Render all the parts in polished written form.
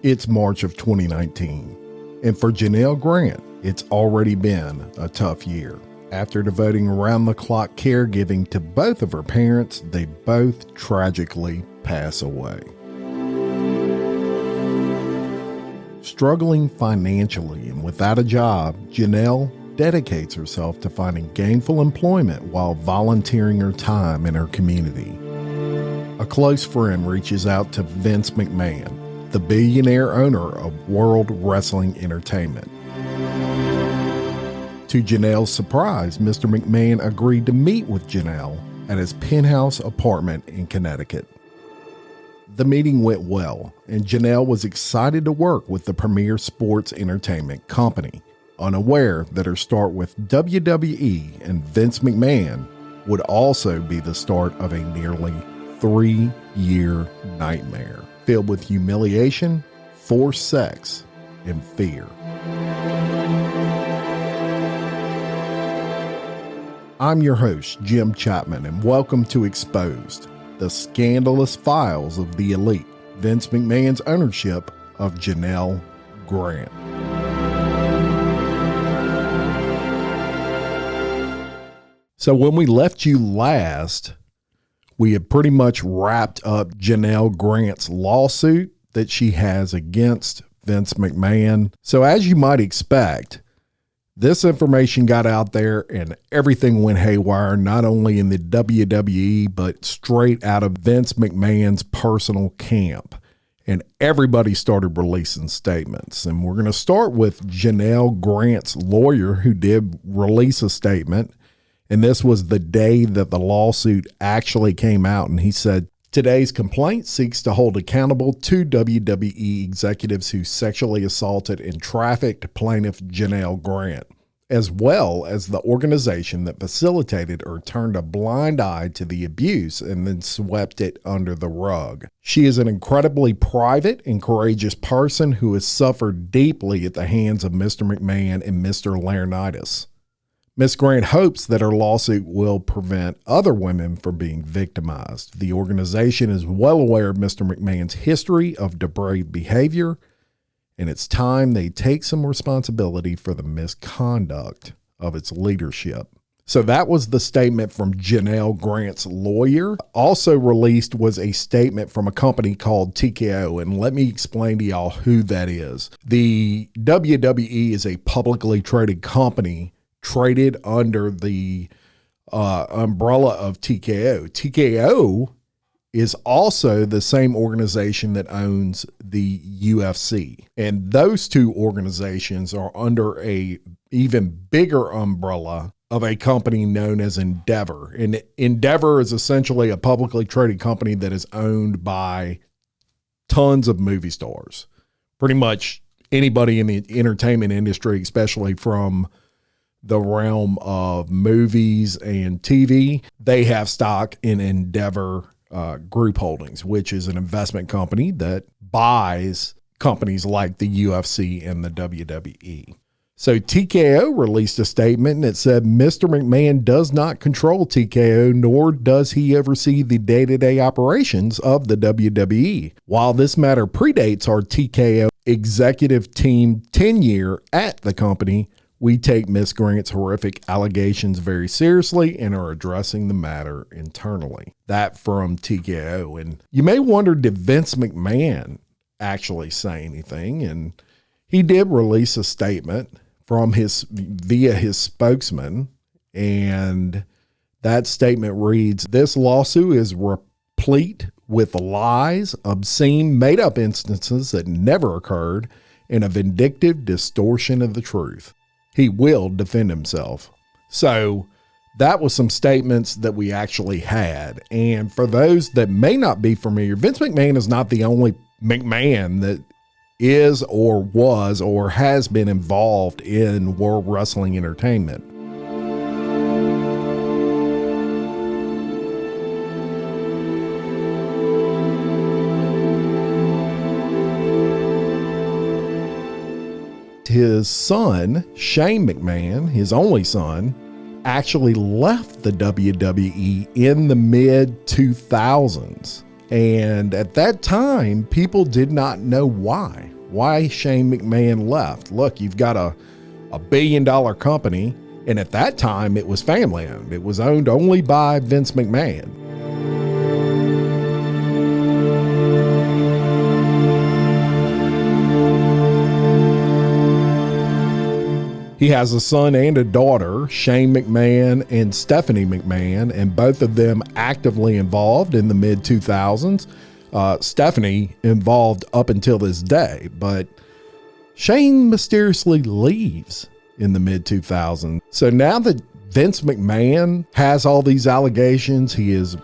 It's March of 2019, and for Janelle Grant, it's already been a tough year. After devoting around-the-clock caregiving to both of her parents, they both tragically pass away. Struggling financially and without a job, Janelle dedicates herself to finding gainful employment while volunteering her time in her community. A close friend reaches out to Vince McMahon, the billionaire owner of World Wrestling Entertainment. To Janelle's surprise, Mr. McMahon agreed to meet with Janelle at his penthouse apartment in Connecticut. The meeting went well, and Janelle was excited to work with the premier sports entertainment company, unaware that her start with WWE and Vince McMahon would also be the start of a nearly 3-year nightmare filled with humiliation, forced sex, and fear. I'm your host, Jim Chapman, and welcome to Exposed, the scandalous files of the elite, Vince McMahon's ownership of Janelle Grant. So when we left you last, we had pretty much wrapped up Janelle Grant's lawsuit that she has against Vince McMahon. So as you might expect, this information got out there and everything went haywire, not only in the WWE, but straight out of Vince McMahon's personal camp. And everybody started releasing statements. And we're going to start with Janelle Grant's lawyer, who did release a statement. And this was the day that the lawsuit actually came out. And he said, today's complaint seeks to hold accountable two WWE executives who sexually assaulted and trafficked plaintiff Janelle Grant, as well as the organization that facilitated or turned a blind eye to the abuse and then swept it under the rug. She is an incredibly private and courageous person who has suffered deeply at the hands of Mr. McMahon and Mr. Laurinaitis. Ms. Grant hopes that her lawsuit will prevent other women from being victimized. The organization is well aware of Mr. McMahon's history of depraved behavior, and it's time they take some responsibility for the misconduct of its leadership. So that was the statement from Janelle Grant's lawyer. Also released was a statement from a company called TKO, and let me explain to y'all who that is. The WWE is a publicly traded company traded under the umbrella of TKO. TKO is also the same organization that owns the UFC. And those two organizations are under a even bigger umbrella of a company known as Endeavor. And Endeavor is essentially a publicly traded company that is owned by tons of movie stars. Pretty much anybody in the entertainment industry, especially from the realm of movies and TV, they have stock in Endeavor Group Holdings, which is an investment company that buys companies like the UFC and the WWE. So TKO released a statement that said Mr. McMahon does not control TKO, nor does he oversee the day-to-day operations of the WWE. While this matter predates our TKO executive team tenure at the company, we take Ms. Grant's horrific allegations very seriously and are addressing the matter internally. That from TKO. And you may wonder, did Vince McMahon actually say anything? And he did release a statement from via his spokesman. And that statement reads, "This lawsuit is replete with lies, obscene, made-up instances that never occurred, and a vindictive distortion of the truth. He will defend himself." So that was some statements that we actually had. And for those that may not be familiar, Vince McMahon is not the only McMahon that is or was or has been involved in World Wrestling Entertainment. His son, Shane McMahon, his only son, actually left the WWE in the mid-2000s And at that time, people did not know why Shane McMahon left. Look, you've got a $1 billion company, and at that time it was family owned. It was owned only by Vince McMahon. He has a son and a daughter, Shane McMahon and Stephanie McMahon, and both of them actively involved in the mid-2000s. Stephanie involved up until this day, but Shane mysteriously leaves in the mid-2000s. So now that Vince McMahon has all these allegations, he is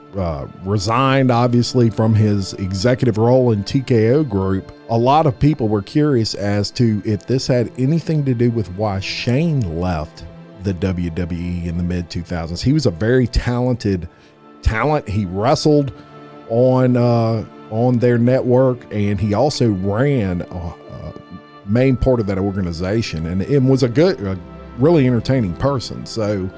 resigned, obviously, from his executive role in TKO Group. A lot of people were curious as to if this had anything to do with why Shane left the WWE in the mid-2000s. He was a very talented talent. He wrestled on their network, and he also ran main part of that organization, and it was a really entertaining person. So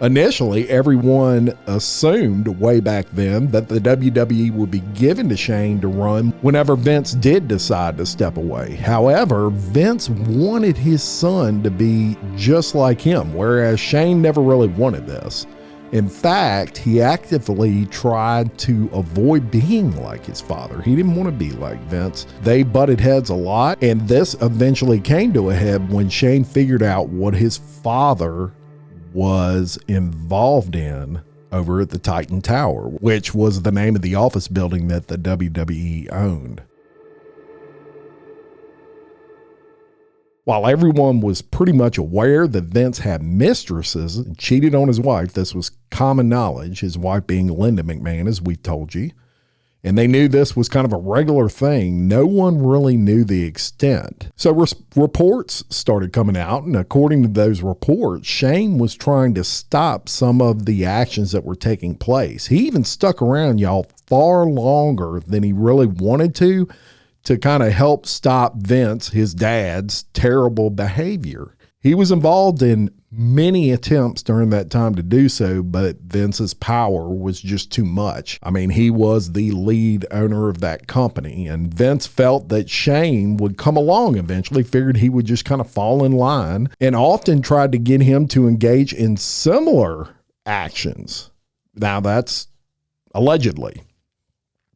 initially, everyone assumed way back then that the WWE would be given to Shane to run whenever Vince did decide to step away. However, Vince wanted his son to be just like him, whereas Shane never really wanted this. In fact, he actively tried to avoid being like his father. He didn't want to be like Vince. They butted heads a lot, and this eventually came to a head when Shane figured out what his father was involved in over at the Titan Tower, which was the name of the office building that the WWE owned. While everyone was pretty much aware that Vince had mistresses and cheated on his wife, this was common knowledge, his wife being Linda McMahon, as we told you, and they knew this was kind of a regular thing, no one really knew the extent. So reports started coming out, and according to those reports, Shane was trying to stop some of the actions that were taking place. He even stuck around, y'all, far longer than he really wanted to kind of help stop Vince, his dad's terrible behavior. He was involved in many attempts during that time to do so, but Vince's power was just too much. I mean, he was the lead owner of that company, and Vince felt that Shane would come along eventually, figured he would just kind of fall in line, and often tried to get him to engage in similar actions. Now, that's allegedly.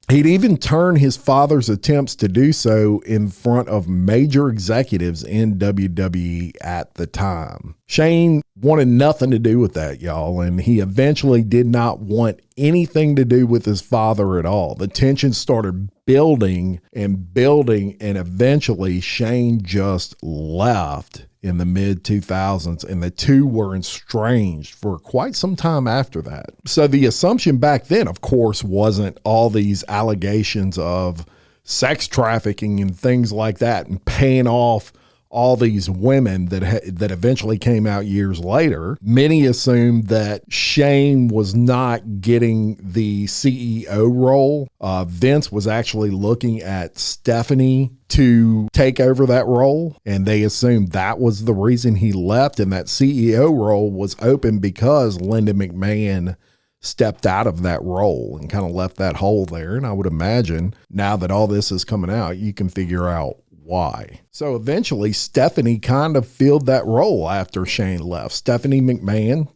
He'd even turn his father's attempts to do so in front of major executives in WWE at the time. Shane wanted nothing to do with that, y'all, and he eventually did not want anything to do with his father at all. The tension started building, and eventually Shane just left in the mid-2000s, and the two were estranged for quite some time after that. So the assumption back then, of course, wasn't all these allegations of sex trafficking and things like that and paying off all these women that eventually came out years later. Many assumed that Shane was not getting the CEO role. Vince was actually looking at Stephanie to take over that role, and they assumed that was the reason he left, and that CEO role was open because Linda McMahon stepped out of that role and kind of left that hole there. And I would imagine now that all this is coming out, you can figure out why. So eventually Stephanie kind of filled that role after Shane left. Stephanie McMahon,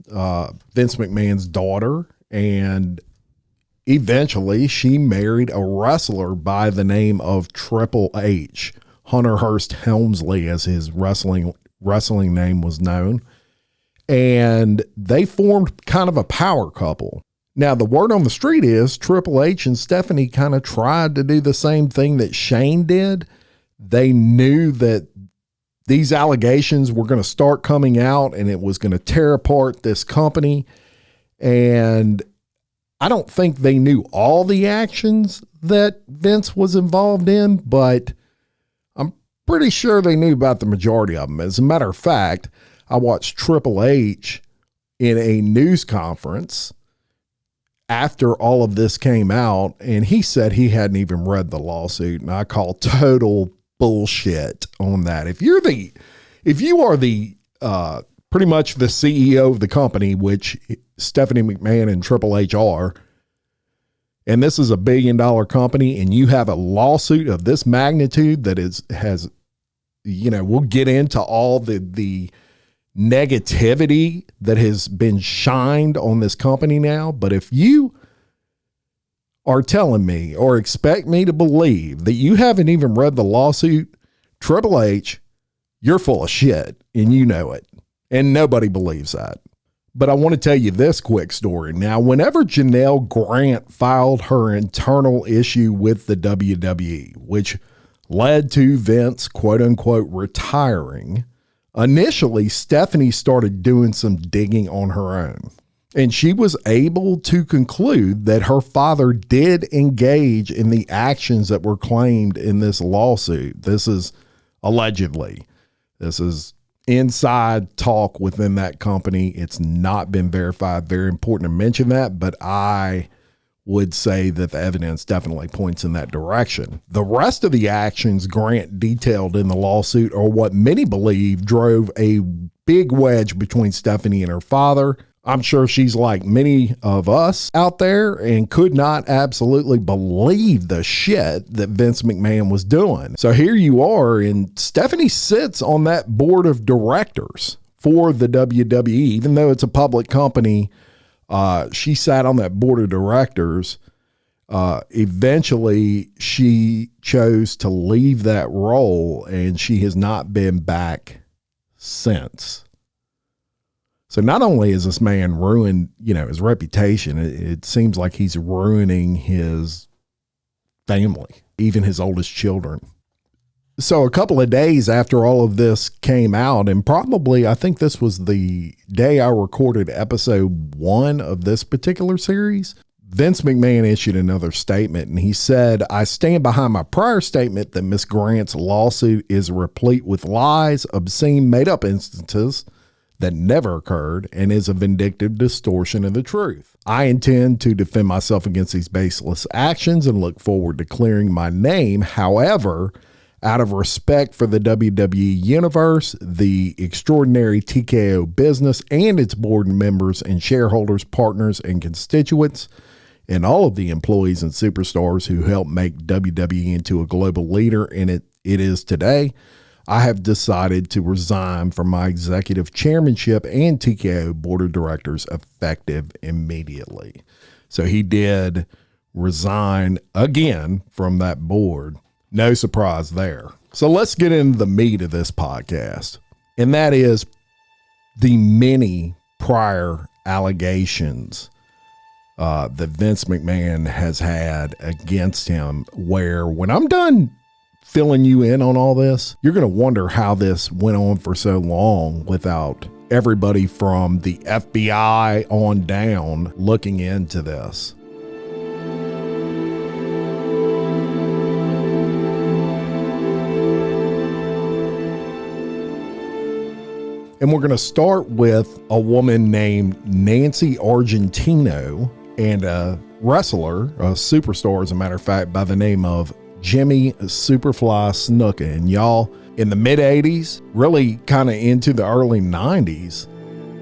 Vince McMahon's daughter, and eventually she married a wrestler by the name of Triple H, Hunter Hearst Helmsley, as his wrestling name was known. And they formed kind of a power couple. Now, the word on the street is Triple H and Stephanie kind of tried to do the same thing that Shane did. They knew that these allegations were going to start coming out and it was going to tear apart this company. And I don't think they knew all the actions that Vince was involved in, but I'm pretty sure they knew about the majority of them. As a matter of fact, I watched Triple H in a news conference after all of this came out, and he said he hadn't even read the lawsuit, and I call total bullshit on that. If you are the pretty much the CEO of the company, which Stephanie McMahon and Triple H are, and this is a $1 billion company, and you have a lawsuit of this magnitude that has, we'll get into all the negativity that has been shined on this company now. But if you are telling me or expect me to believe that you haven't even read the lawsuit, Triple H, you're full of shit, and you know it, and nobody believes that. But I want to tell you this quick story. Now, whenever Janelle Grant filed her internal issue with the WWE, which led to Vince, quote unquote, retiring, initially Stephanie started doing some digging on her own. And she was able to conclude that her father did engage in the actions that were claimed in this lawsuit. This is allegedly. This is inside talk within that company. It's not been verified. Very important to mention that, but I would say that the evidence definitely points in that direction. The rest of the actions Grant detailed in the lawsuit are what many believe drove a big wedge between Stephanie and her father. I'm sure she's like many of us out there and could not absolutely believe the shit that Vince McMahon was doing. So here you are, and Stephanie sits on that board of directors for the WWE. Even though it's a public company, she sat on that board of directors. Eventually, she chose to leave that role, and she has not been back since. So not only is this man ruined, his reputation, it seems like he's ruining his family, even his oldest children. So a couple of days after all of this came out, and probably I think this was the day I recorded episode 1 of this particular series, Vince McMahon issued another statement, and he said, "I stand behind my prior statement that Miss Grant's lawsuit is replete with lies, obscene, made-up instances that never occurred, and is a vindictive distortion of the truth. I intend to defend myself against these baseless actions and look forward to clearing my name. However, out of respect for the WWE Universe, the extraordinary TKO business and its board members and shareholders, partners, and constituents, and all of the employees and superstars who helped make WWE into a global leader in it is today, I have decided to resign from my executive chairmanship and TKO board of directors effective immediately." So he did resign again from that board. No surprise there. So let's get into the meat of this podcast. And that is the many prior allegations that Vince McMahon has had against him, where when I'm done filling you in on all this, you're going to wonder how this went on for so long without everybody from the FBI on down looking into this. And we're going to start with a woman named Nancy Argentino and a wrestler, a superstar, as a matter of fact, by the name of Jimmy Superfly Snuka. And y'all, in the mid 80s, really kind of into the early 90s,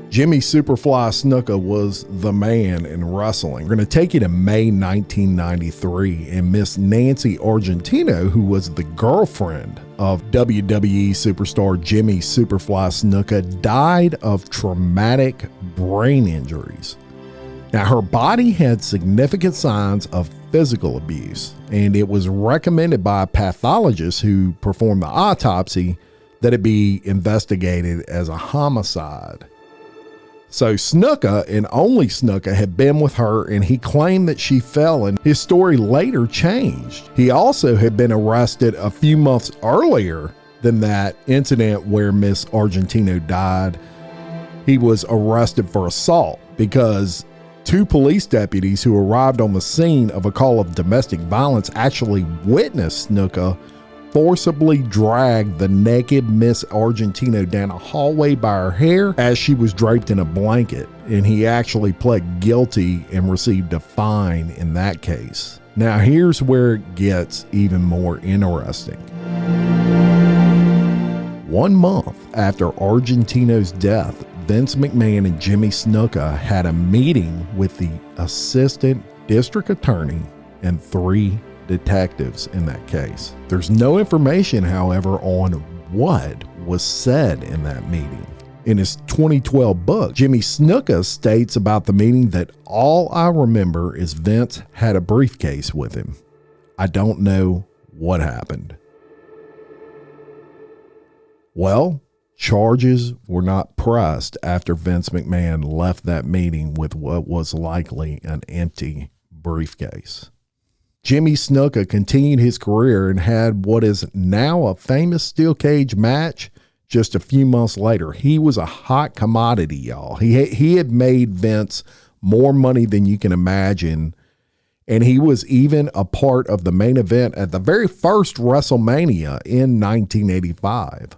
Jimmy Superfly Snuka was the man in wrestling. We're going to take you to May 1993, and Miss Nancy Argentino, who was the girlfriend of WWE superstar Jimmy Superfly Snuka, died of traumatic brain injuries. Now, her body had significant signs of physical abuse, and it was recommended by a pathologist who performed the autopsy that it be investigated as a homicide. So Snuka, and only Snuka, had been with her, and he claimed that she fell, and his story later changed. He also had been arrested a few months earlier than that incident where Miss Argentino died. He was arrested for assault because 2 police deputies who arrived on the scene of a call of domestic violence actually witnessed Snuka forcibly dragged the naked Miss Argentino down a hallway by her hair as she was draped in a blanket, and he actually pled guilty and received a fine in that case. Now here's where it gets even more interesting. 1 month after Argentino's death, Vince McMahon and Jimmy Snuka had a meeting with the assistant district attorney and 3 detectives in that case. There's no information, however, on what was said in that meeting. In his 2012 book, Jimmy Snuka states about the meeting that all I remember is Vince had a briefcase with him. I don't know what happened. Well, charges were not pressed after Vince McMahon left that meeting with what was likely an empty briefcase. Jimmy Snuka continued his career and had what is now a famous steel cage match just a few months later. He was a hot commodity, y'all. He had made Vince more money than you can imagine, and he was even a part of the main event at the very first WrestleMania in 1985.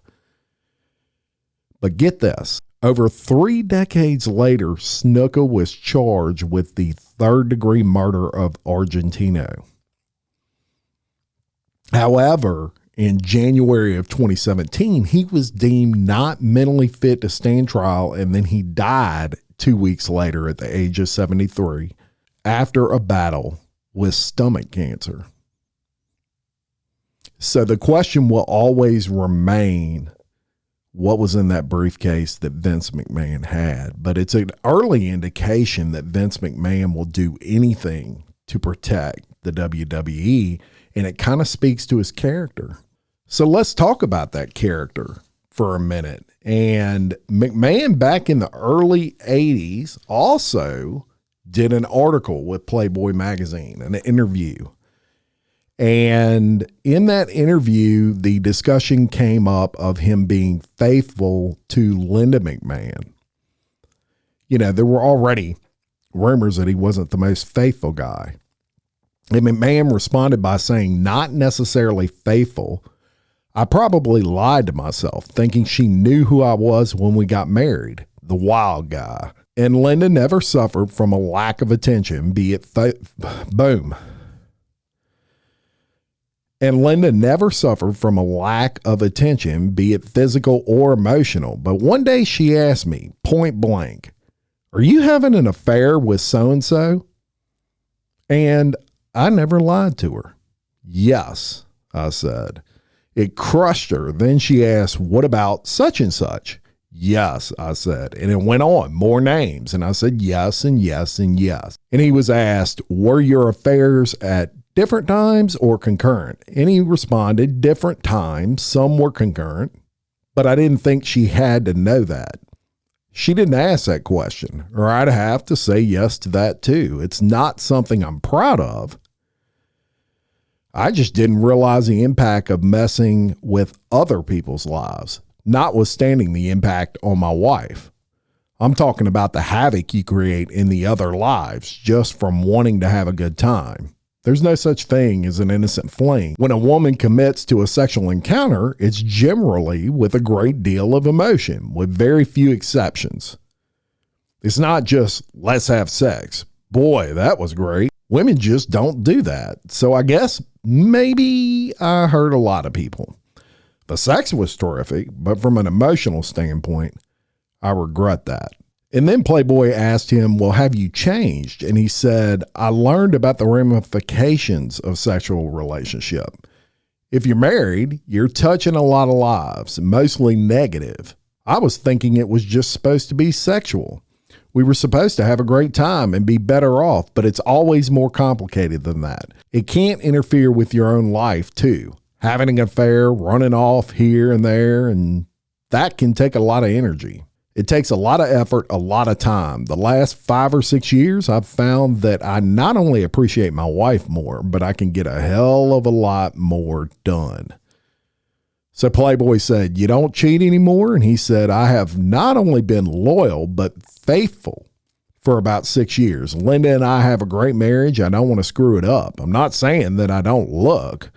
But get this, over 3 decades later, Snuka was charged with the 3rd-degree murder of Argentino. However, in January of 2017, he was deemed not mentally fit to stand trial, and then he died 2 weeks later at the age of 73 after a battle with stomach cancer. So the question will always remain, what was in that briefcase that Vince McMahon had? But it's an early indication that Vince McMahon will do anything to protect the WWE, and it kind of speaks to his character. So let's talk about that character for a minute. And McMahon back in the early 80s also did an article with Playboy magazine, an interview. And in that interview, the discussion came up of him being faithful to Linda McMahon. You know, there were already rumors that he wasn't the most faithful guy. And McMahon responded by saying, not necessarily faithful. I probably lied to myself, thinking she knew who I was when we got married, the wild guy. And Linda never suffered from a lack of attention, be it boom. And Linda never suffered from a lack of attention, be it physical or emotional. But one day she asked me, point blank, are you having an affair with so-and-so? And I never lied to her. Yes, I said. It crushed her. Then she asked, what about such and such? Yes, I said. And it went on, more names. And I said, yes, and yes, and yes. And he was asked, were your affairs at different times or concurrent? And he responded, different times. Some were concurrent, but I didn't think she had to know that. She didn't ask that question, or I'd have to say yes to that too. It's not something I'm proud of. I just didn't realize the impact of messing with other people's lives, notwithstanding the impact on my wife. I'm talking about the havoc you create in the other lives just from wanting to have a good time. There's no such thing as an innocent fling. When a woman commits to a sexual encounter, it's generally with a great deal of emotion, with very few exceptions. It's not just, let's have sex. Boy, that was great. Women just don't do that. So I guess maybe I hurt a lot of people. The sex was terrific, but from an emotional standpoint, I regret that. And then Playboy asked him, well, have you changed? And he said, I learned about the ramifications of sexual relationship. If you're married, you're touching a lot of lives, mostly negative. I was thinking it was just supposed to be sexual. We were supposed to have a great time and be better off, but it's always more complicated than that. It can't interfere with your own life too. Having an affair, running off here and there, and that can take a lot of energy. It takes a lot of effort, a lot of time. The last 5 or 6 years, I've found that I not only appreciate my wife more, but I can get a hell of a lot more done. So Playboy said, you don't cheat anymore? And he said, I have not only been loyal, but faithful for about 6 years. Linda and I have a great marriage. I don't want to screw it up. I'm not saying that I don't look.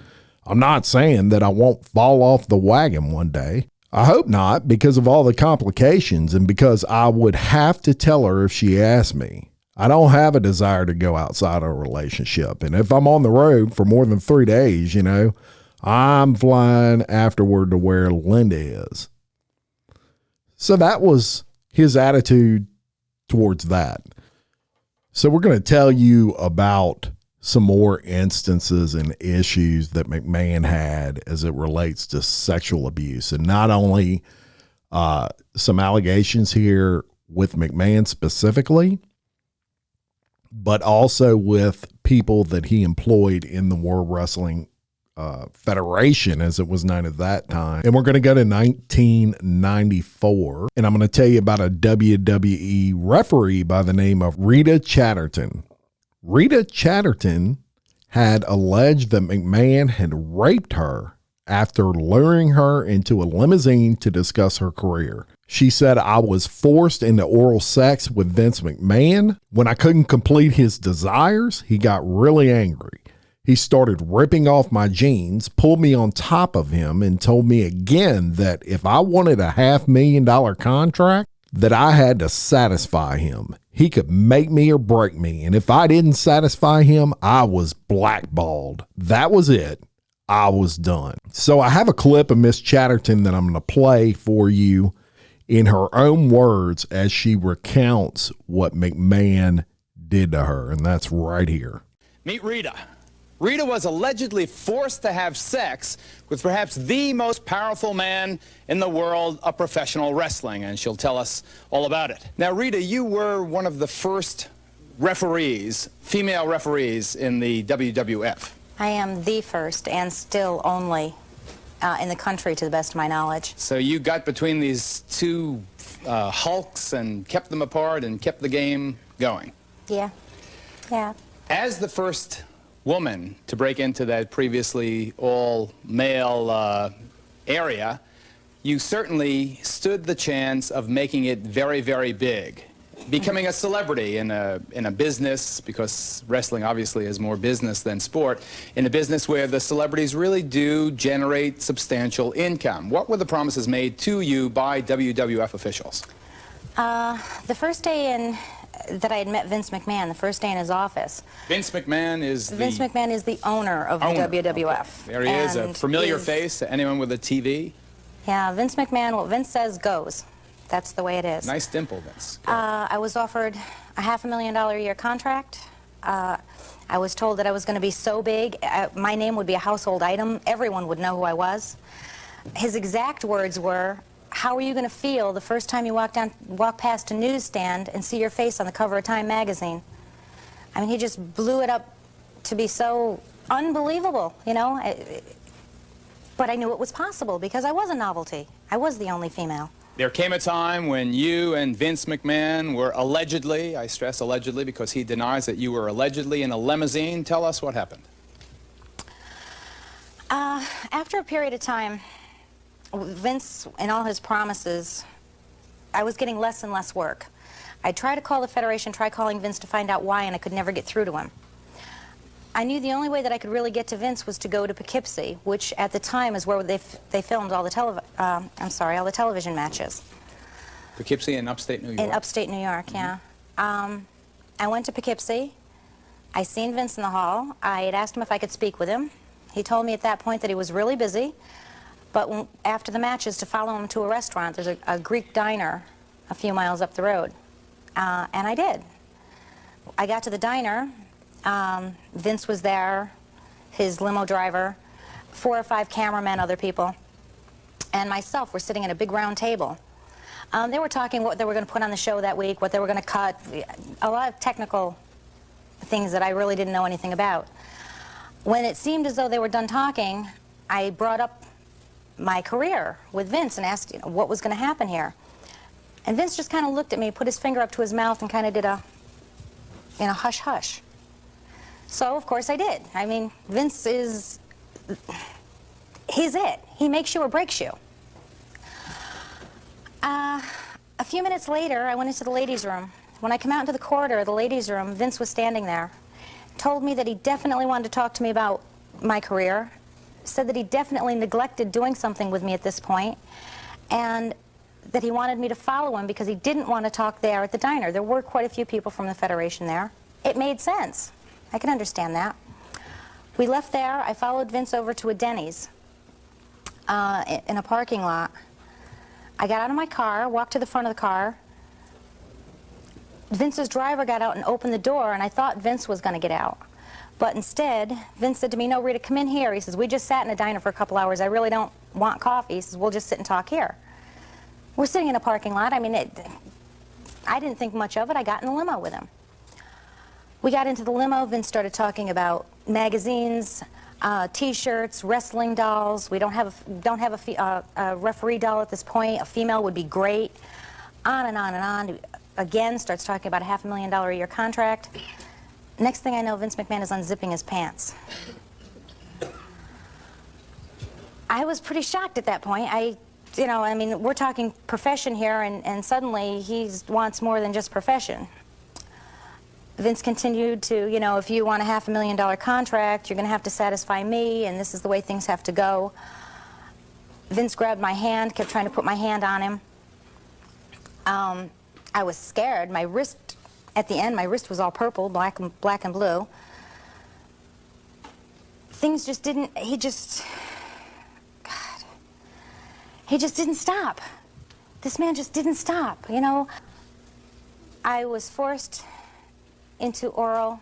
I'm not saying that I won't fall off the wagon one day. I hope not, because of all the complications and because I would have to tell her if she asked me. I don't have a desire to go outside a relationship. And if I'm on the road for more than 3 days, I'm flying afterward to where Linda is. So that was his attitude towards that. So we're going to tell you about some more instances and issues that McMahon had as it relates to sexual abuse. And not only some allegations here with McMahon specifically, but also with people that he employed in the World Wrestling Federation, as it was known at that time. And we're going to go to 1994, and I'm going to tell you about a WWE referee by the name of Rita Chatterton. Rita Chatterton had alleged that McMahon had raped her after luring her into a limousine to discuss her career. She said, "I was forced into oral sex with Vince McMahon. When I couldn't complete his desires, he got really angry. He started ripping off my jeans, pulled me on top of him, and told me again that if I wanted a $500,000 contract, that I had to satisfy him. He could make me or break me, and if I didn't satisfy him, I was blackballed. That was it. I was done." So I have a clip of Miss Chatterton that I'm going to play for you in her own words as she recounts what McMahon did to her, and that's right here. Meet Rita. Rita was allegedly forced to have sex with perhaps the most powerful man in the world of professional wrestling, and she'll tell us all about it. Now, Rita, you were one of the first referees, female referees in the WWF. I am the first and still only in the country, to the best of my knowledge. So you got between these two hulks and kept them apart and kept the game going. Yeah. As the first woman to break into that previously all-male area, you certainly stood the chance of making it very, very big, becoming a celebrity in a business, because wrestling obviously is more business than sport, in a business where the celebrities really do generate substantial income. What were the promises made to you by WWF officials? The first day that I had met Vince McMahon, the first day in his office. Vince McMahon is the owner of the WWF. Okay. There he is, a familiar face to anyone with a TV. Yeah, Vince McMahon, what Vince says goes. That's the way it is. Nice dimple, Vince. I was offered a $500,000 a year contract. I was told that I was going to be so big, my name would be a household item. Everyone would know who I was. His exact words were, "How are you going to feel the first time you walk past a newsstand and see your face on the cover of Time magazine?" I mean, he just blew it up to be so unbelievable, you know. But I knew it was possible because I was a novelty. I was the only female. There came a time when you and Vince McMahon were allegedly, I stress allegedly because he denies that you were allegedly in a limousine. Tell us what happened. After a period of time, Vince and all his promises, I was getting less and less work. I tried to call the Federation, try calling Vince to find out why, and I could never get through to him. I knew the only way that I could really get to Vince was to go to Poughkeepsie, which at the time is where they filmed all the television matches. Poughkeepsie in upstate New York? In upstate New York, yeah. I went to Poughkeepsie. I seen Vince in the hall. I had asked him if I could speak with him. He told me at that point that he was really busy, but after the matches to follow him to a restaurant. There's a Greek diner a few miles up the road, and I did. I got to the diner. Vince was there, his limo driver, 4 or 5 cameramen, other people, and myself were sitting at a big round table. They were talking what they were going to put on the show that week, what they were going to cut, a lot of technical things that I really didn't know anything about. When it seemed as though they were done talking, I brought up my career with Vince and asked, you know, what was going to happen here. And Vince just kind of looked at me, put his finger up to his mouth, and kind of did a, hush hush. So, of course, I did. I mean, Vince is, he's it. He makes you or breaks you. A few minutes later, I went into the ladies' room. When I come out into the corridor of the ladies' room, Vince was standing there. Told me that he definitely wanted to talk to me about my career. Said that he definitely neglected doing something with me at this point. And that he wanted me to follow him because he didn't want to talk there at the diner. There were quite a few people from the Federation there. It made sense. I can understand that. We left there. I followed Vince over to a Denny's in a parking lot. I got out of my car, walked to the front of the car. Vince's driver got out and opened the door, and I thought Vince was going to get out. But instead, Vince said to me, "No, Rita, come in here." He says, "We just sat in a diner for a couple hours. I really don't want coffee." He says, "We'll just sit and talk here." We're sitting in a parking lot. I mean, I didn't think much of it. I got in the limo with him. We got into the limo. Vince started talking about magazines, T-shirts, wrestling dolls. We don't have a referee doll at this point. A female would be great. On and on and on. Again, starts talking about a $500,000 a year contract. Next thing I know, Vince McMahon is unzipping his pants. I was pretty shocked at that point. I mean, we're talking profession here, and suddenly he wants more than just profession. Vince continued to, if you want a $500,000 contract, you're going to have to satisfy me, and this is the way things have to go. Vince grabbed my hand, kept trying to put my hand on him. I was scared. My wrist, at the end, my wrist was all purple, black and blue. Things just didn't, he just didn't stop. This man just didn't stop, I was forced into oral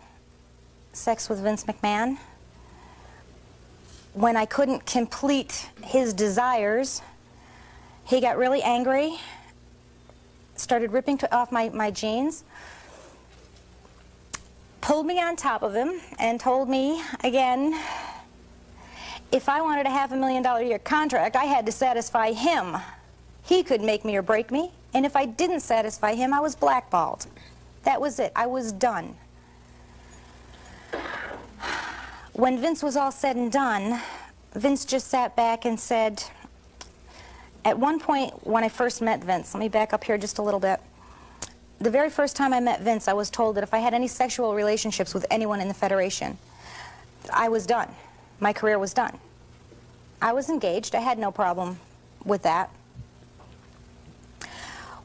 sex with Vince McMahon. When I couldn't complete his desires, he got really angry, started ripping off my jeans, pulled me on top of him, and told me again, if I wanted a $500,000 a year contract, I had to satisfy him. He could make me or break me, and if I didn't satisfy him, I was blackballed. That was it. I was done. When Vince was all said and done, Vince just sat back and said, at one point when I first met Vince, let me back up here just a little bit. The very first time I met Vince, I was told that if I had any sexual relationships with anyone in the Federation, I was done. My career was done. I was engaged. I had no problem with that.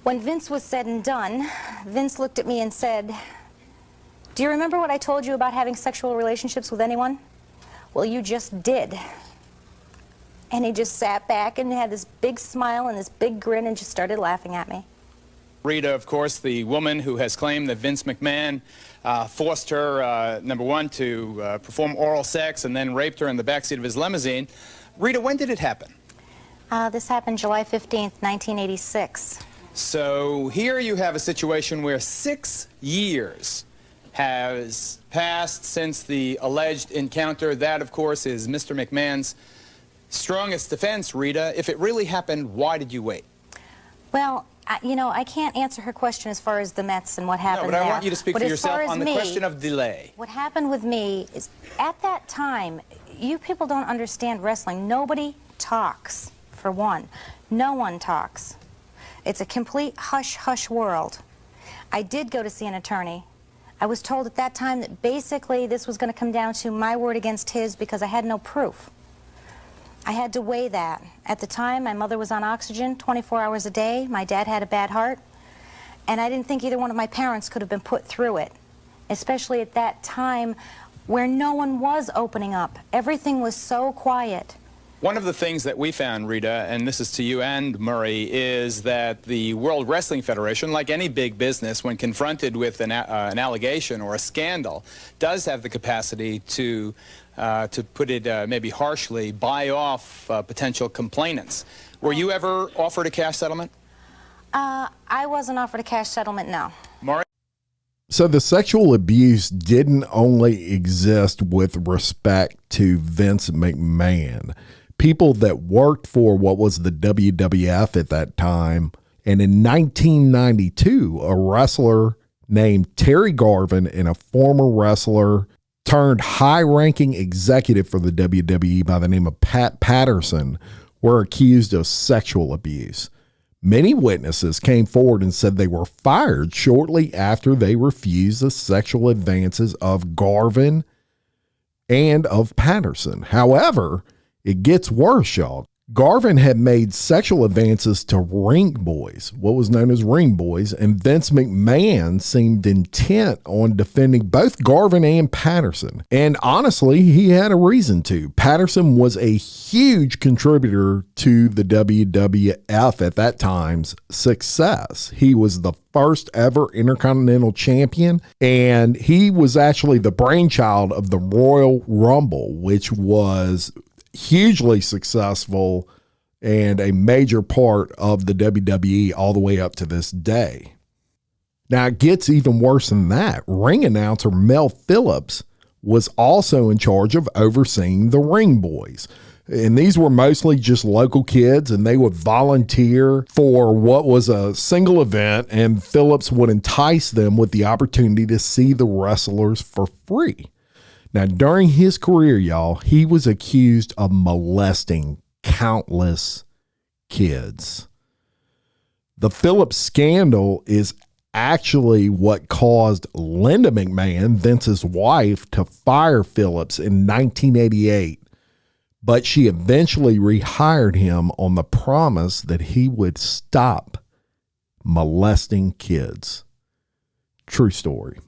When Vince was said and done, Vince looked at me and said, "Do you remember what I told you about having sexual relationships with anyone? Well, you just did." And he just sat back and had this big smile and this big grin and just started laughing at me. Rita, of course, the woman who has claimed that Vince McMahon forced her, number one, to perform oral sex and then raped her in the backseat of his limousine. Rita, when did it happen? This happened July 15th, 1986. So here you have a situation where 6 years has passed since the alleged encounter. That, of course, is Mr. McMahon's strongest defense. Rita, if it really happened, why did you wait? Well, I can't answer her question as far as the Mets and what happened there. there. I want you to speak for yourself on the question of delay. What happened with me is, at that time, you people don't understand wrestling. Nobody talks, for one. No one talks. It's a complete hush-hush world. I did go to see an attorney. I was told at that time that basically this was going to come down to my word against his because I had no proof. I had to weigh that. At the time, my mother was on oxygen 24 hours a day. My dad had a bad heart. And I didn't think either one of my parents could have been put through it, especially at that time where no one was opening up. Everything was so quiet. One of the things that we found, Rita, and this is to you and Murray, is that the World Wrestling Federation, like any big business, when confronted with an allegation or a scandal, does have the capacity to put it maybe harshly, buy off potential complainants. Were you ever offered a cash settlement? I wasn't offered a cash settlement, no. Murray? So the sexual abuse didn't only exist with respect to Vince McMahon. People that worked for what was the WWF at that time. And in 1992, a wrestler named Terry Garvin and a former wrestler turned high-ranking executive for the WWE by the name of Patterson were accused of sexual abuse. Many witnesses came forward and said they were fired shortly after they refused the sexual advances of Garvin and of Patterson. However, it gets worse, y'all. Garvin had made sexual advances to ring boys, what was known as ring boys, and Vince McMahon seemed intent on defending both Garvin and Patterson. And honestly, he had a reason to. Patterson was a huge contributor to the WWF at that time's success. He was the first ever Intercontinental Champion, and he was actually the brainchild of the Royal Rumble, which was hugely successful and a major part of the WWE all the way up to this day. Now, it gets even worse than that. Ring announcer Mel Phillips was also in charge of overseeing the ring boys. And these were mostly just local kids, and they would volunteer for what was a single event, and Phillips would entice them with the opportunity to see the wrestlers for free. Now, during his career, y'all, he was accused of molesting countless kids. The Phillips scandal is actually what caused Linda McMahon, Vince's wife, to fire Phillips in 1988, but she eventually rehired him on the promise that he would stop molesting kids. True story.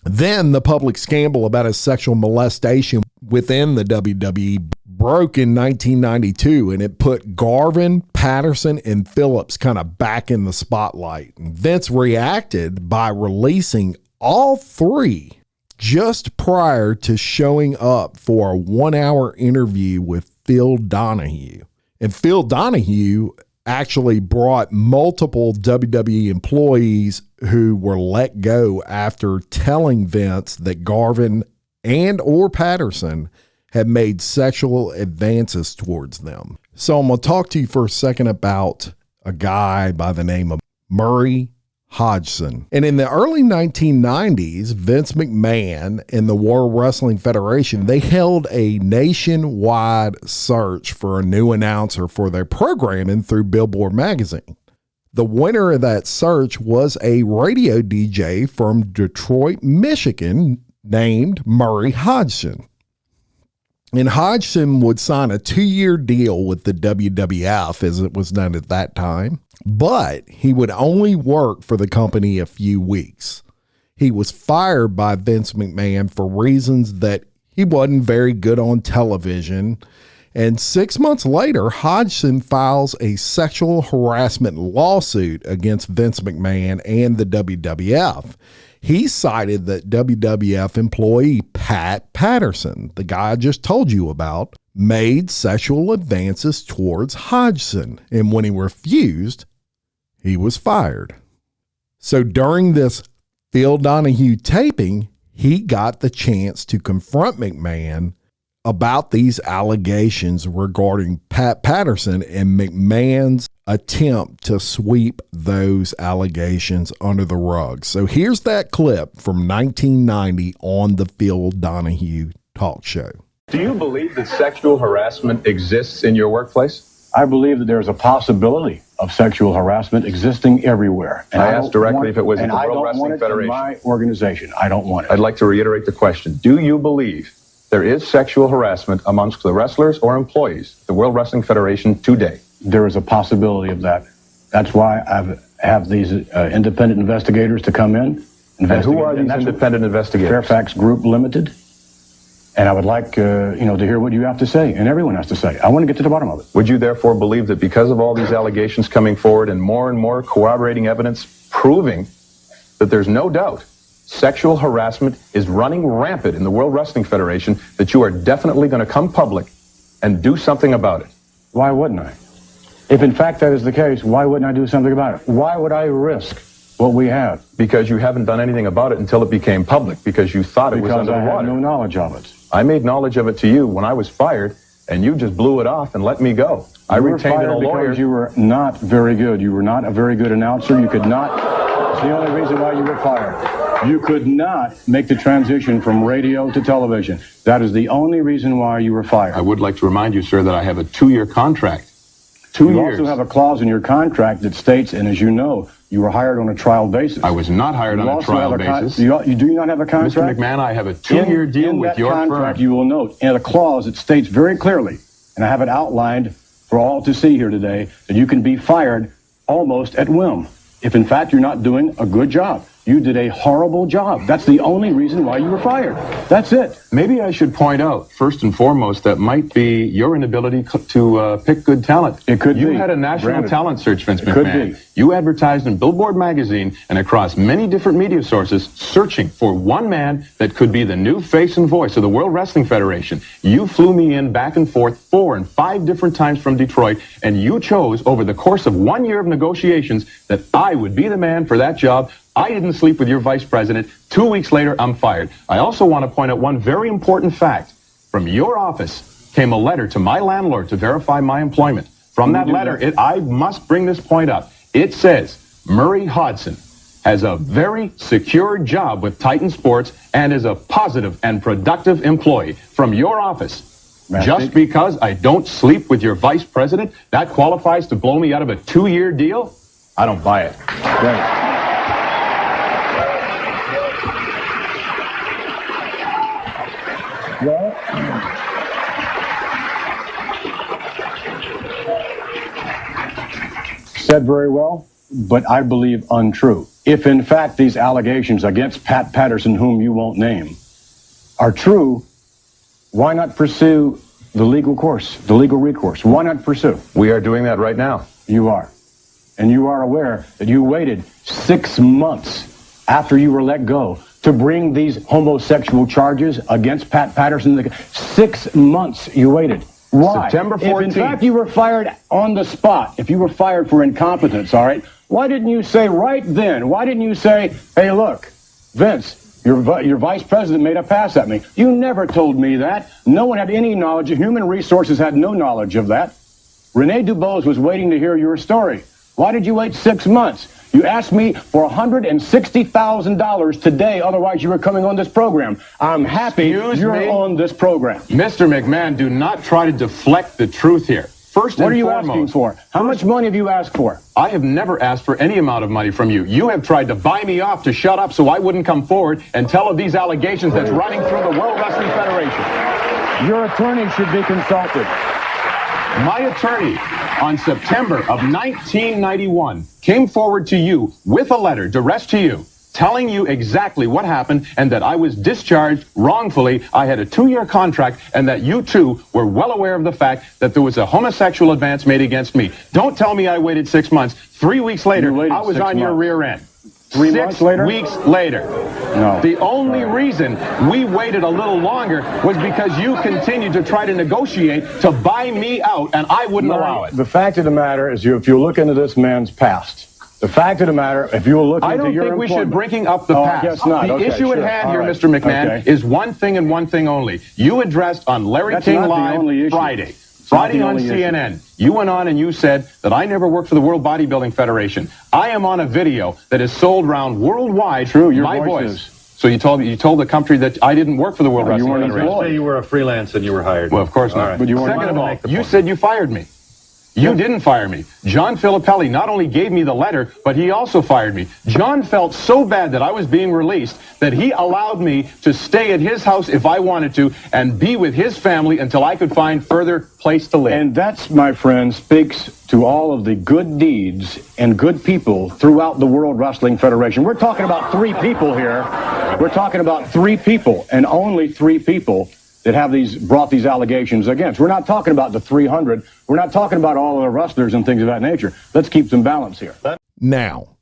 Then the public scandal about his sexual molestation within the WWE broke in 1992, and it put Garvin, Patterson, and Phillips kind of back in the spotlight. And Vince reacted by releasing all three just prior to showing up for a 1-hour interview with Phil Donahue. And Phil Donahue actually brought multiple WWE employees who were let go after telling Vince that Garvin and or Patterson had made sexual advances towards them. So I'm going to talk to you for a second about a guy by the name of Murray Hodgson. And in the early 1990s, Vince McMahon and the World Wrestling Federation, they held a nationwide search for a new announcer for their programming through Billboard magazine. The winner of that search was a radio DJ from Detroit, Michigan, named Murray Hodgson. And Hodgson would sign a 2-year deal with the WWF, as it was known at that time, but he would only work for the company a few weeks. He was fired by Vince McMahon for reasons that he wasn't very good on television. And 6 months later, Hodgson files a sexual harassment lawsuit against Vince McMahon and the WWF. He cited that WWF employee Pat Patterson, the guy I just told you about, made sexual advances towards Hodgson. And when he refused, he was fired. So during this Phil Donahue taping, he got the chance to confront McMahon about these allegations regarding Pat Patterson and McMahon's attempt to sweep those allegations under the rug. So here's that clip from 1990 on the Phil Donahue talk show. Do you believe that sexual harassment exists in your workplace? I believe that there's a possibility of sexual harassment existing everywhere. And I asked directly if it was in the World Wrestling Federation. I don't want it in my organization. I don't want it. I'd like to reiterate the question. Do you believe there is sexual harassment amongst the wrestlers or employees of the World Wrestling Federation today? There is a possibility of that. That's why I have these independent investigators to come in. And who are these independent investigators? Fairfax Group Limited. And I would like, to hear what you have to say, and everyone has to say. I want to get to the bottom of it. Would you therefore believe that because of all these allegations coming forward and more corroborating evidence proving that there's no doubt sexual harassment is running rampant in the World Wrestling Federation, that you are definitely going to come public and do something about it? Why wouldn't I? If in fact that is the case, why wouldn't I do something about it? Why would I risk what we have? Because you haven't done anything about it until it became public, because you thought it was under the water. Because I had no knowledge of it. I made knowledge of it to you when I was fired, and you just blew it off and let me go. I retained a lawyer. Because you were not very good. You were not a very good announcer. You could not. That's the only reason why you were fired. You could not make the transition from radio to television. That is the only reason why you were fired. I would like to remind you, sir, that I have a 2-year contract. 2 years. You also have a clause in your contract that states, and as you know, you were hired on a trial basis. I was not hired on a trial basis. You do not have a contract? Mr. McMahon, I have a 2-year deal with your firm. In that contract, you will note, in a clause, it states very clearly, and I have it outlined for all to see here today that you can be fired almost at whim if, in fact, you're not doing a good job. You did a horrible job. That's the only reason why you were fired. That's it. Maybe I should point out, first and foremost, that might be your inability to pick good talent. It could be. You had a national talent search, Vince McMahon. Could be. You advertised in Billboard magazine and across many different media sources searching for one man that could be the new face and voice of the World Wrestling Federation. You flew me in back and forth 4 and 5 different times from Detroit, and you chose over the course of 1 year of negotiations that I would be the man for that job. I didn't sleep with your vice president. 2 weeks later, I'm fired. I also want to point out one very important fact. From your office came a letter to my landlord to verify my employment. From that letter, I must bring this point up. It says Murray Hodgson has a very secure job with Titan Sports and is a positive and productive employee. From your office. Just because I don't sleep with your vice president, that qualifies to blow me out of a 2-year deal? I don't buy it. Right. Well, said very well, but I believe untrue. If in fact these allegations against Pat Patterson, whom you won't name, are true, why not pursue the legal course, the legal recourse? Why not pursue? We are doing that right now. You are. And you are aware that you waited 6 months after you were let go to bring these homosexual charges against Pat Patterson. 6 months you waited. Why? September 14th. If in fact you were fired on the spot, if you were fired for incompetence, all right, why didn't you say right then, why didn't you say, hey, look, Vince, your vice president made a pass at me. You never told me that. No one had any knowledge. Human resources had no knowledge of that. Rene Dubose was waiting to hear your story. Why did you wait 6 months? You asked me for $160,000 today, otherwise you were coming on this program. I'm happy you're on this program. Mr. McMahon, do not try to deflect the truth here. First and foremost, what are you asking for? How much money have you asked for? I have never asked for any amount of money from you. You have tried to buy me off to shut up so I wouldn't come forward and tell of these allegations that's running through the World Wrestling Federation. Your attorney should be consulted. My attorney, on September of 1991, came forward to you with a letter addressed to you, telling you exactly what happened and that I was discharged wrongfully. I had a 2-year contract and that you too were well aware of the fact that there was a homosexual advance made against me. Don't tell me I waited 6 months. 3 weeks later, I was on your rear end. 3 months later? 6 weeks later. No. The only reason we waited a little longer was because you continued to try to negotiate to buy me out, and I wouldn't allow it. The fact of the matter is, if you look into this man's past, the fact of the matter, if you will look into your I don't think we should bring up the past. I guess not. The issue at hand here, Mr. McMahon, is one thing and one thing only. You addressed on Larry King Live Friday on CNN. You went on and you said that I never worked for the World Bodybuilding Federation. I am on a video that is sold around worldwide. True, your my voice. So you told the country that I didn't work for the World Wrestling Federation. You say you were a freelance and you were hired. Well, of course not. Right. But you weren't. Second of all, you said you fired me. You didn't fire me. John Filippelli not only gave me the letter, but he also fired me. John felt so bad that I was being released that he allowed me to stay at his house if I wanted to and be with his family until I could find further place to live. And that's, my friend, speaks to all of the good deeds and good people throughout the World Wrestling Federation. We're talking about 3 people here. We're talking about 3 people, and only 3 people that have brought these allegations against. We're not talking about the 300. We're not talking about all of the wrestlers and things of that nature. Let's keep some balance here. Now,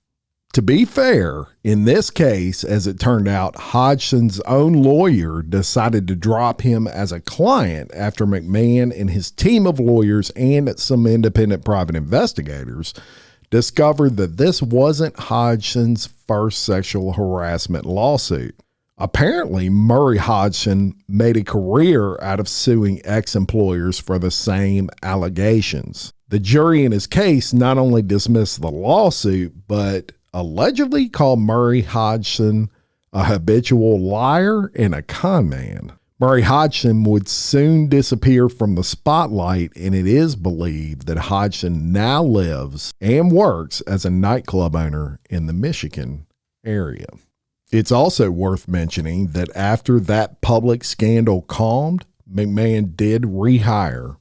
to be fair, in this case, as it turned out, Hodgson's own lawyer decided to drop him as a client after McMahon and his team of lawyers and some independent private investigators discovered that this wasn't Hodgson's first sexual harassment lawsuit. Apparently, Murray Hodgson made a career out of suing ex-employers for the same allegations. The jury in his case not only dismissed the lawsuit, but allegedly called Murray Hodgson a habitual liar and a con man. Murray Hodgson would soon disappear from the spotlight, and it is believed that Hodgson now lives and works as a nightclub owner in the Michigan area. It's also worth mentioning that after that public scandal calmed, McMahon did rehire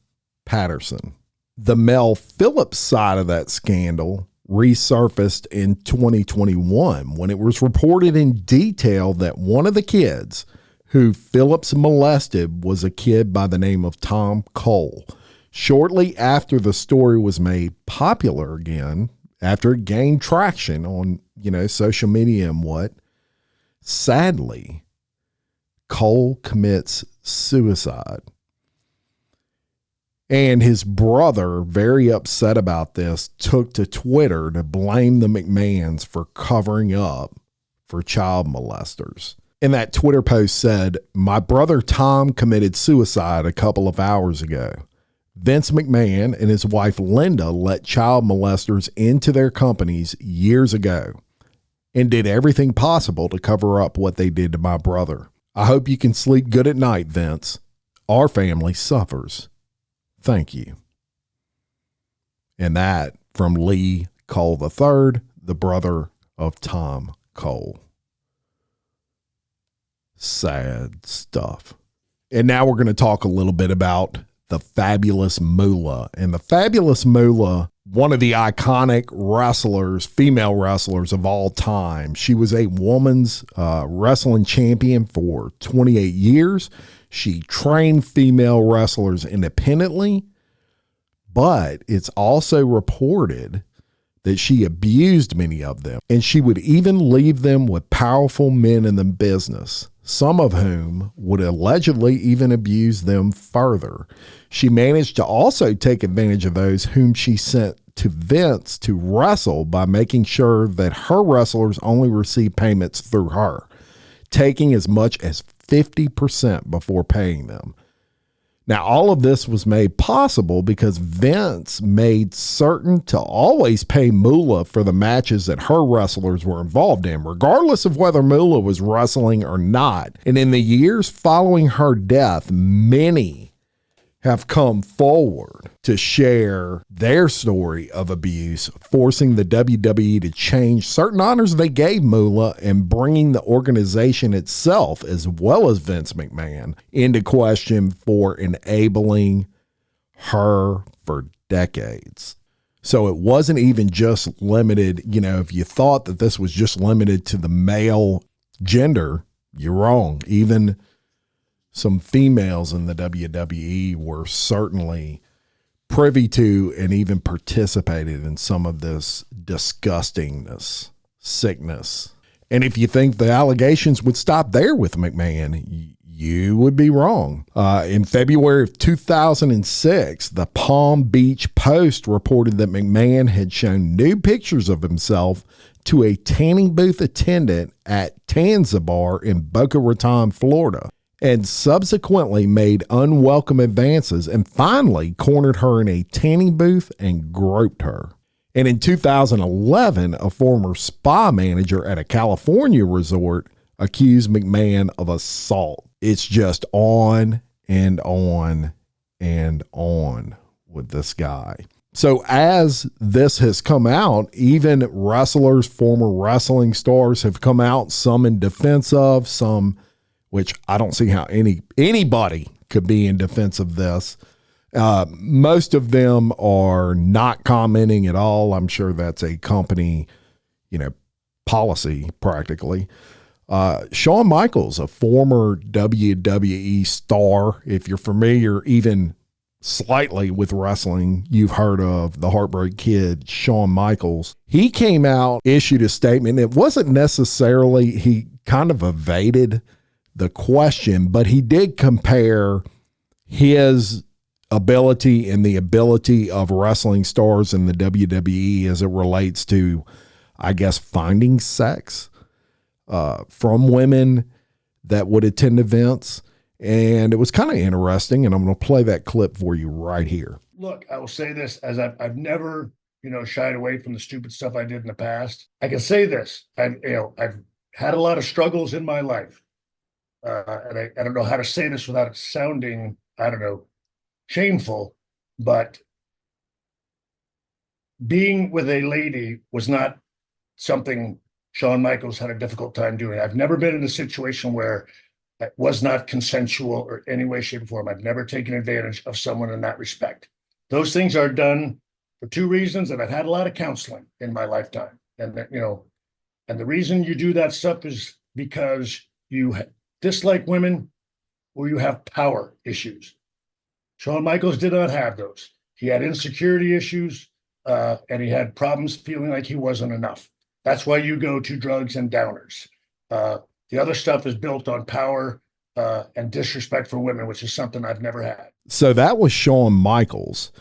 Patterson. The Mel Phillips side of that scandal resurfaced in 2021 when it was reported in detail that one of the kids who Phillips molested was a kid by the name of Tom Cole. Shortly after the story was made popular again, after it gained traction on, social media and what, sadly, Cole commits suicide. And his brother, very upset about this, took to Twitter to blame the McMahons for covering up for child molesters. And that Twitter post said, "My brother Tom committed suicide a couple of hours ago. Vince McMahon and his wife Linda let child molesters into their companies years ago and did everything possible to cover up what they did to my brother. I hope you can sleep good at night, Vince. Our family suffers. Thank you." And that from Lee Cole III, the brother of Tom Cole. Sad stuff. And now we're going to talk a little bit about the Fabulous Moolah. And the Fabulous Moolah, one of the iconic wrestlers, female wrestlers of all time. She was a woman's wrestling champion for 28 years. She trained female wrestlers independently, but it's also reported that she abused many of them, and she would even leave them with powerful men in the business, some of whom would allegedly even abuse them further. She managed to also take advantage of those whom she sent to Vince to wrestle by making sure that her wrestlers only received payments through her, taking as much as 50% before paying them. Now, all of this was made possible because Vince made certain to always pay Moolah for the matches that her wrestlers were involved in, regardless of whether Moolah was wrestling or not. And in the years following her death, many have come forward to share their story of abuse, forcing the WWE to change certain honors they gave Moolah and bringing the organization itself, as well as Vince McMahon, into question for enabling her for decades. So it wasn't even just limited, if you thought that this was just limited to the male gender, you're wrong. Even some females in the WWE were certainly privy to and even participated in some of this disgustingness, sickness. And if you think the allegations would stop there with McMahon, you would be wrong. In February of 2006, the Palm Beach Post reported that McMahon had shown nude pictures of himself to a tanning booth attendant at Tanza Bar in Boca Raton, Florida, and subsequently made unwelcome advances and finally cornered her in a tanning booth and groped her. And in 2011, a former spa manager at a California resort accused McMahon of assault. It's just on and on and on with this guy. So as this has come out, even wrestlers, former wrestling stars have come out, some in defense of, some which I don't see how anybody could be in defense of this. Most of them are not commenting at all. I'm sure that's a company, policy practically. Shawn Michaels, a former WWE star, if you're familiar even slightly with wrestling, you've heard of the Heartbreak Kid, Shawn Michaels. He came out, issued a statement. It wasn't necessarily, he kind of evaded the question, but he did compare his ability and the ability of wrestling stars in the WWE as it relates to, I guess, finding sex from women that would attend events. And it was kind of interesting, and I'm going to play that clip for you right here. Look, I will say this, as I've never, shied away from the stupid stuff I did in the past. I can say this, I've had a lot of struggles in my life. And I don't know how to say this without it sounding, shameful, but being with a lady was not something Shawn Michaels had a difficult time doing. I've never been in a situation where it was not consensual or any way, shape, or form. I've never taken advantage of someone in that respect. those things are done for two reasons, and I've had a lot of counseling in my lifetime. And that, and the reason you do that stuff is because you dislike women or you have power issues. Shawn Michaels did not have those. He had insecurity issues, and he had problems feeling like he wasn't enough. That's why you go to drugs and downers. The other stuff is built on power and disrespect for women, which is something I've never had. So that was Shawn Michaels.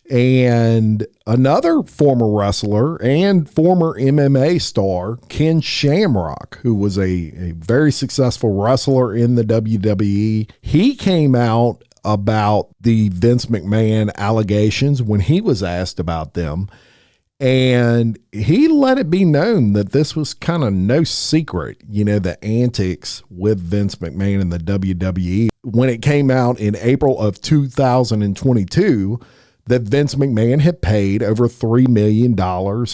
And another former wrestler and former MMA star, Ken Shamrock, who was a very successful wrestler in the WWE. He came out about the Vince McMahon allegations when he was asked about them. And he let it be known that this was kind of no secret, the antics with Vince McMahon and the WWE. When it came out in April of 2022, that Vince McMahon had paid over $3 million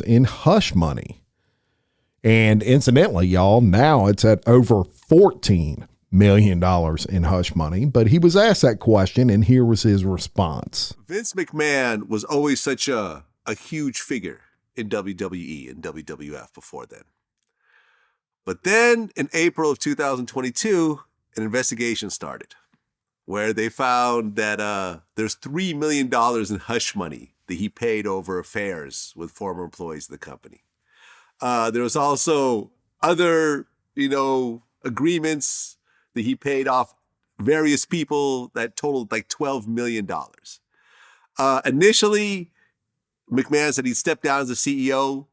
in hush money. And incidentally, y'all, now it's at over $14 million in hush money. But he was asked that question, and here was his response. Vince McMahon was always such a huge figure in WWE and WWF before then. But then in April of 2022, an investigation started where they found that there's $3 million in hush money that he paid over affairs with former employees of the company. There was also other, agreements that he paid off various people that totaled like $12 million. Initially, McMahon said he'd step down as the CEO,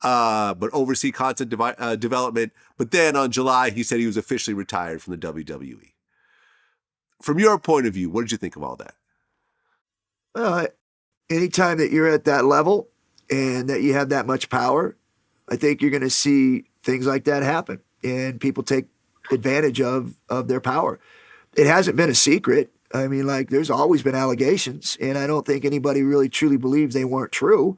but oversee content development. But then on July, he said he was officially retired from the WWE. From your point of view, what did you think of all that? Anytime that you're at that level and that you have that much power, I think you're going to see things like that happen, and people take advantage of their power. It hasn't been a secret. I mean, there's always been allegations, and I don't think anybody really truly believes they weren't true.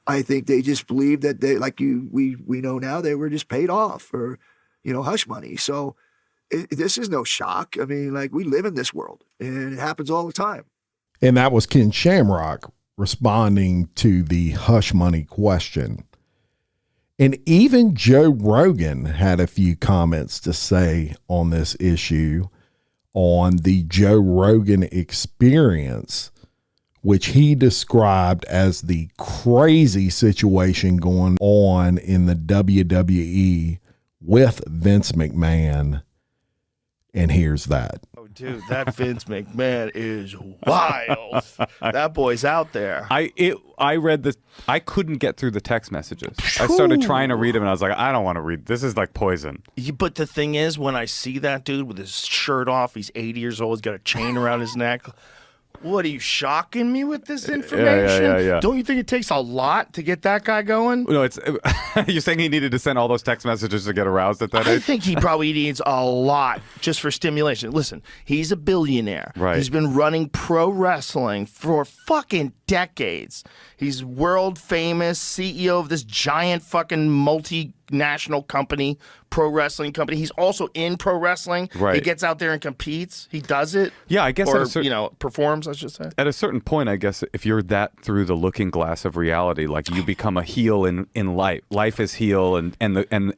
I think they just believe that they, we know now, they were just paid off for, hush money. So this is no shock. I mean, we live in this world, and it happens all the time. And that was Ken Shamrock responding to the hush money question. And even Joe Rogan had a few comments to say on this issue on the Joe Rogan Experience, which he described as the crazy situation going on in the WWE with Vince McMahon. And here's that. Oh, dude, that Vince McMahon is wild. That boy's out there. I read this. I couldn't get through the text messages. I started trying to read them, and I was like, I don't want to read. This is like poison. But the thing is, when I see that dude with his shirt off, he's 80 years old, he's got a chain around his neck. What, are you shocking me with this information? Yeah. Don't you think it takes a lot to get that guy going? No, you're saying he needed to send all those text messages to get aroused at that age? I think he probably needs a lot just for stimulation. Listen, he's a billionaire. Right. He's been running pro wrestling for fucking decades. He's world famous CEO of this giant fucking multinational company, pro wrestling company. He's also in pro wrestling. Right. He gets out there and competes. He does it. Yeah, I guess or, at a certain, performs, I should say. At a certain point, I guess, if you're that through the looking glass of reality, you become a heel in life. Life is heel, and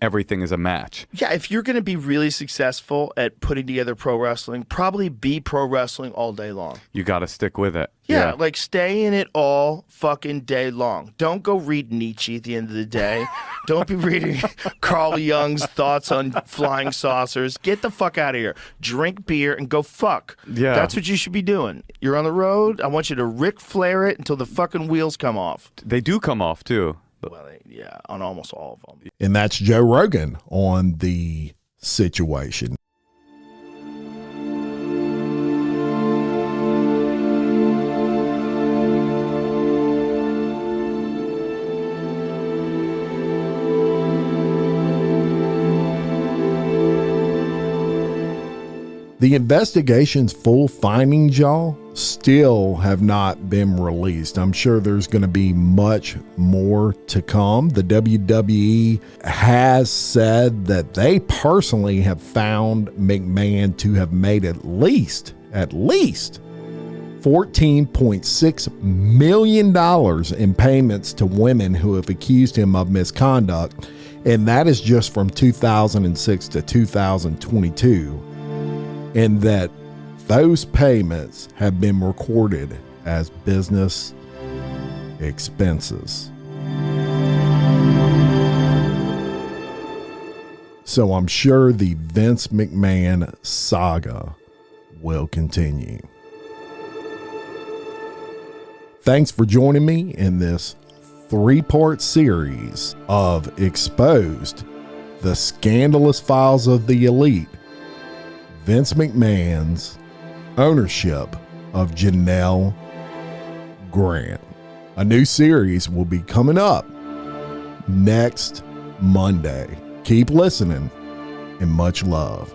everything is a match. Yeah, if you're going to be really successful at putting together pro wrestling, probably be pro wrestling all day long. You got to stick with it. Yeah, stay in it all fucking day long. Don't go read Nietzsche at the end of the day. Don't be reading Carl Jung's thoughts on flying saucers. Get the fuck out of here. Drink beer and go fuck. Yeah. That's what you should be doing. You're on the road. I want you to Ric Flair it until the fucking wheels come off. They do come off, too. Well, yeah, on almost all of them. And that's Joe Rogan on the situation. The investigation's full findings, y'all, still have not been released. I'm sure there's going to be much more to come. The WWE has said that they personally have found McMahon to have made at least $14.6 million in payments to women who have accused him of misconduct, and that is just from 2006 to 2022, and that those payments have been recorded as business expenses. So I'm sure the Vince McMahon saga will continue. Thanks for joining me in this 3-part series of Exposed: The Scandalous Files of the Elite, Vince McMahon's ownership of Janelle Grant. A new series will be coming up next Monday. Keep listening, and much love.